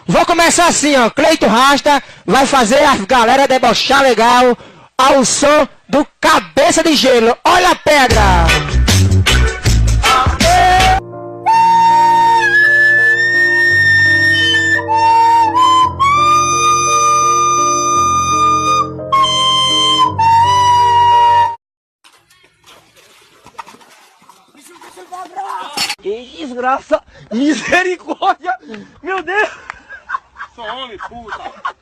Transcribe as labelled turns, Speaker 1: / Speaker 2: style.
Speaker 1: Vou começar assim, ó. Cleito Rasta vai fazer a galera debochar legal ao som do Cabeça de Gelo. Olha a pedra!
Speaker 2: Que desgraça! Misericórdia! Meu Deus!
Speaker 3: Sou homem, puta!